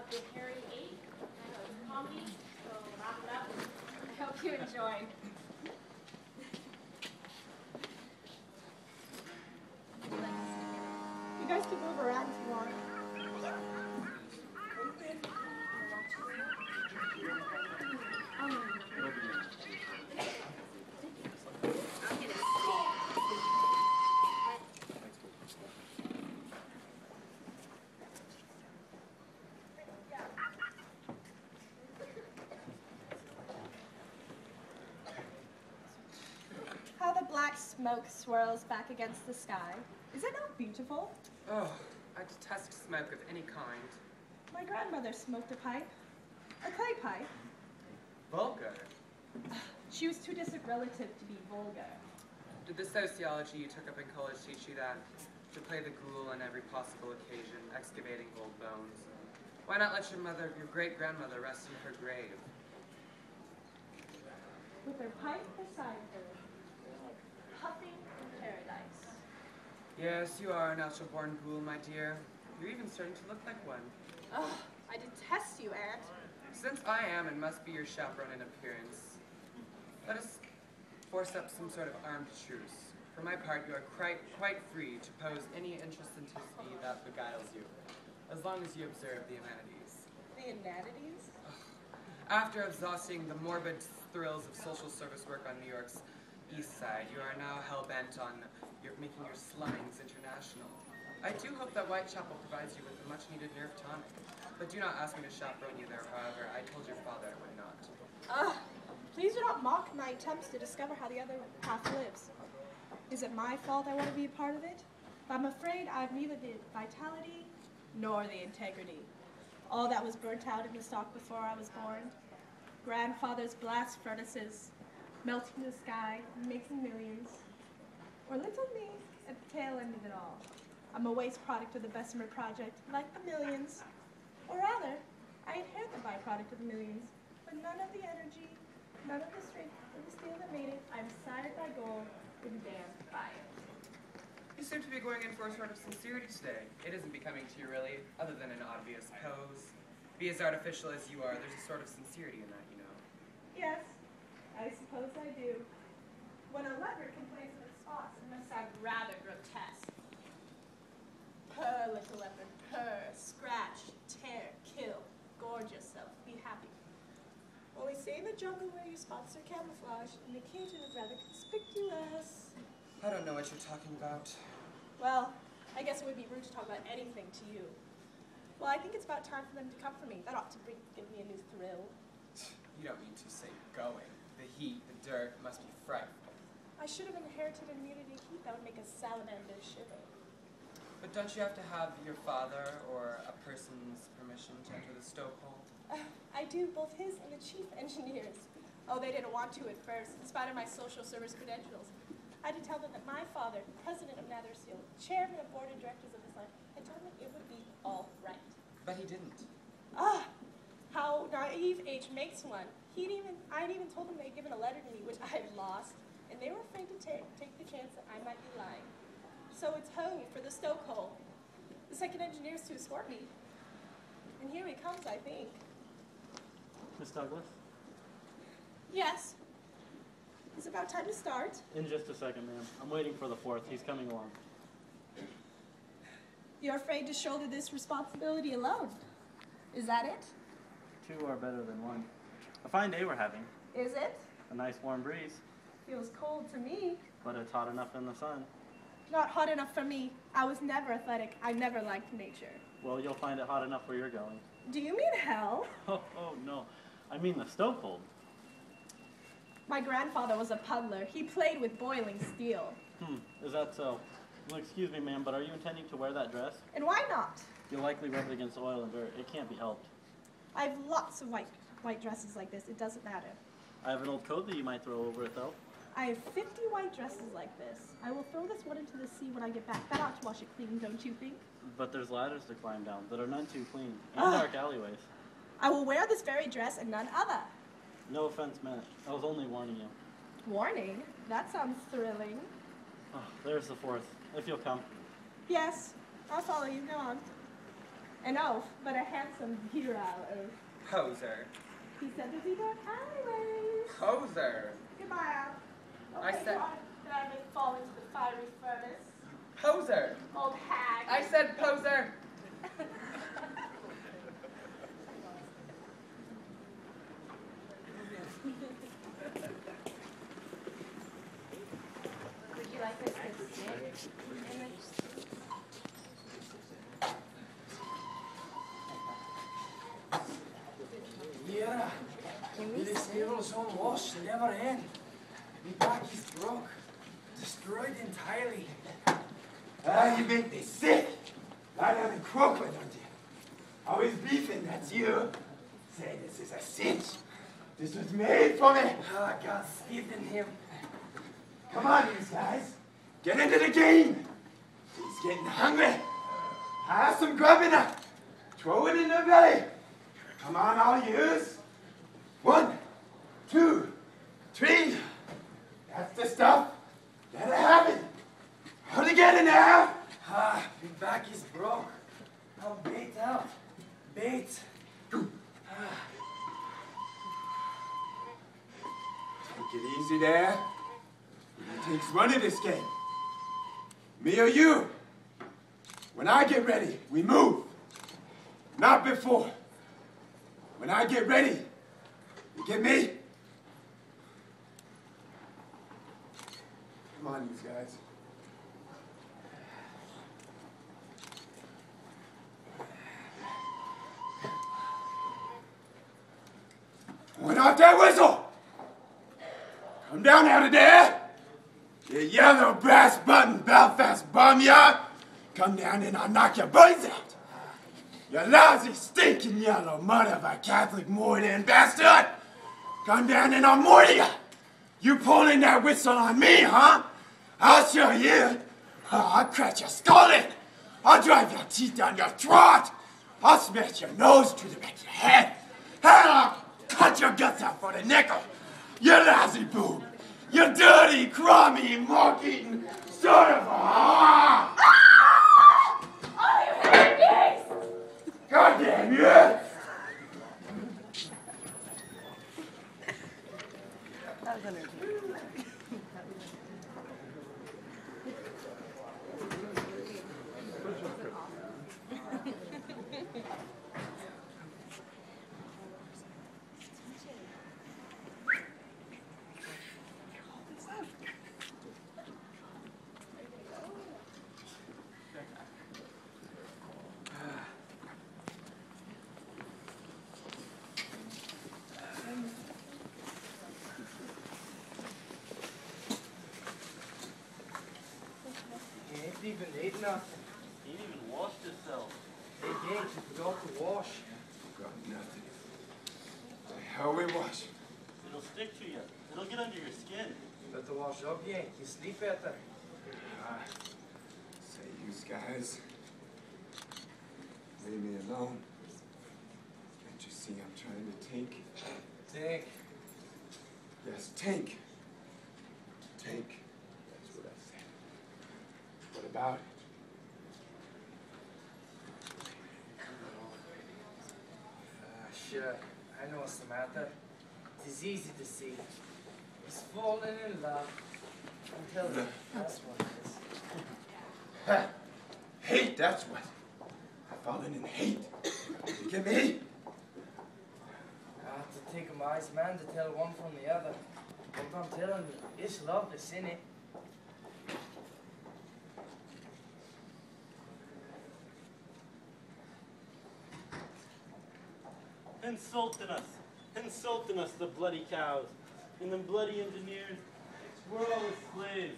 with Hairy Ape. It's comedy, so wrap it up. I hope you enjoy. You guys can move around if you want. How the black smoke swirls back against the sky. Is it not beautiful? Oh, I detest smoke of any kind. My grandmother smoked a pipe. A clay pipe. Vulgar. She was too distant relative to be vulgar. Did the sociology you took up in college teach you that? To play the ghoul on every possible occasion, excavating old bones. Why not let your great-grandmother rest in her grave? With her pipe beside her, puffing in paradise. Yes, you are a natural-born ghoul, my dear. You're even starting to look like one. Ugh, I detest you, Aunt. Since I am and must be your chaperone in appearance, let us force up some sort of armed truce. For my part, you are quite free to pose any interestedity that beguiles you, as long as you observe the amenities. The inanities? After exhausting the morbid thrills of social service work on New York's East Side, you are now hell-bent on making your slummings international. I do hope that Whitechapel provides you with a much-needed nerve tonic. But do not ask me to chaperone you there, however. I told your father I would not. Please do not mock my attempts to discover how the other half lives. Is it my fault I want to be a part of it? I'm afraid I have neither the vitality nor the integrity. All that was burnt out in the stock before I was born. Grandfather's blast furnaces, melting the sky, making millions. Or little me at the tail end of it all. I'm a waste product of the Bessemer Project, like the millions. Or rather, I inherit the byproduct of the millions, but none of the energy, none of the strength of the steel that made it. I'm sired by gold and damned by it. You seem to be going in for a sort of sincerity today. It isn't becoming to you, really, other than an obvious pose. Be as artificial as you are, there's a sort of sincerity in that, you know. Yes, I suppose I do. When a leopard complains of its spots, it must sound rather grotesque. Purr, little leopard, purr, scratch, tear, kill, gorge yourself, be happy. Only stay in the jungle where your spots are camouflaged, and the cage is rather conspicuous. I don't know what you're talking about. Well, I guess it would be rude to talk about anything to you. Well, I think it's about time for them to come for me. That ought to give me a new thrill. You don't mean to say going. The heat, the dirt, must be frightful. I should have inherited immunity to heat. That would make a salamander shiver. But don't you have to have your father or a person's permission to enter the stokehold? I do, both his and the chief engineers. Oh, they didn't want to at first, in spite of my social service credentials. I had to tell them that my father, president of Netherseal, chairman of board of directors of this land, had told me it would be all right. But he didn't. How naive age makes one. I'd even told them they'd given a letter to me, which I had lost, and they were afraid to take the chance that I might be lying. So it's ho for the stokehole. The second engineer's to escort me. And here he comes, I think. Miss Douglas? Yes. It's about time to start. In just a second, ma'am. I'm waiting for the fourth. He's coming along. You're afraid to shoulder this responsibility alone. Is that it? Two are better than one. A fine day we're having. Is it? A nice warm breeze. Feels cold to me. But it's hot enough in the sun. Not hot enough for me. I was never athletic. I never liked nature. Well, you'll find it hot enough where you're going. Do you mean hell? Oh, no. I mean the stokehold. My grandfather was a puddler. He played with boiling steel. Is that so? Well, excuse me, ma'am, but are you intending to wear that dress? And why not? You'll likely rub it against oil and dirt. It can't be helped. I have lots of white dresses like this. It doesn't matter. I have an old coat that you might throw over it, though. I have 50 white dresses like this. I will throw this one into the sea when I get back. That ought to wash it clean, don't you think? But there's ladders to climb down that are none too clean, and dark alleyways. I will wear this very dress and none other. No offense meant. I was only warning you. Warning? That sounds thrilling. Oh, there's the fourth. If you'll come. Yes, I'll follow you. Go on. An oaf, but a handsome virile oaf. Poser. He said the zebra anyways. Poser. Goodbye, Al. I Okay, said- God, that I may fall into the fiery furnace. Poser. Old hag. I said poser. Would you like us to sit in the... Yeah, det still so washed, never end. My back is broke, destroyed entirely. Ah, you make me sick. Lie down and croak, why don't you? Always beefing, that's you. Say, this is a cinch. This was made for me. Ah, God, speed in him. Come on, you guys. Get into the game. He's getting hungry. Have some grub in her. Throw it in the belly. Come on, all yous. 1, 2, 3. That's the stuff. Let it happen. How to get in there? Ah, my back is broke. I'm bait out. Bait. Take it easy there. It takes one in this game. Me or you. When I get ready, we move. Not before. When I get ready, you get me? Come on, you guys. Turn off that whistle! Come down out of there! You yellow brass button Belfast bumyard! Come down and I'll knock your brains out! You lousy, stinking yellow mud of a Catholic Moorian bastard! Come down and I'll mortar you! You pulling that whistle on me, huh? I'll show you! I'll crack your skull in! I'll drive your teeth down your throat! I'll smash your nose through the back of your head! Hell, I'll cut your guts out for the nickel! You lousy boob! You dirty, crummy, monkey-eating son of a... Oh, you hate pigs! God damn you! He ain't even ate nothing. He ain't even washed himself. Hey, Gage, you forgot to wash. Got nothing. The hell we wash. It'll stick to you. It'll get under your skin. Better wash up, Gage. You sleep better. Say, you guys. Leave me alone. Can't you see I'm trying to think? Think. Yes, think. Think. That's what I said. What about it? Sure. I know what's the matter. It's easy to see. He's fallen in love. Until then, that's what it is. Ha! Hate, that's what. I've fallen in hate. You get me? I have to take a wise man to tell one from the other. But I'm telling you, it's love that's in it. Insulting us, the bloody cows, and them bloody engineers. We're all his slaves.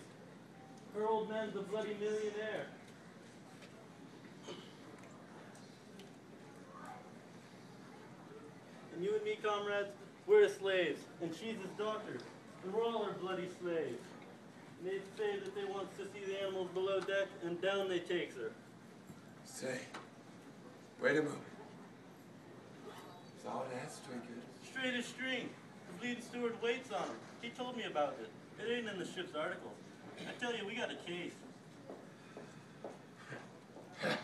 Her old man's a bloody millionaire. And you and me, comrades, we're his slaves, and she's his daughter, and we're all her bloody slaves. And they say that they wants to see the animals below deck, and down they takes her. Say, wait a moment. Is all that straight good? Straight as string. The bleeding steward waits on him. He told me about it. It ain't in the ship's articles. I tell you, we got a case.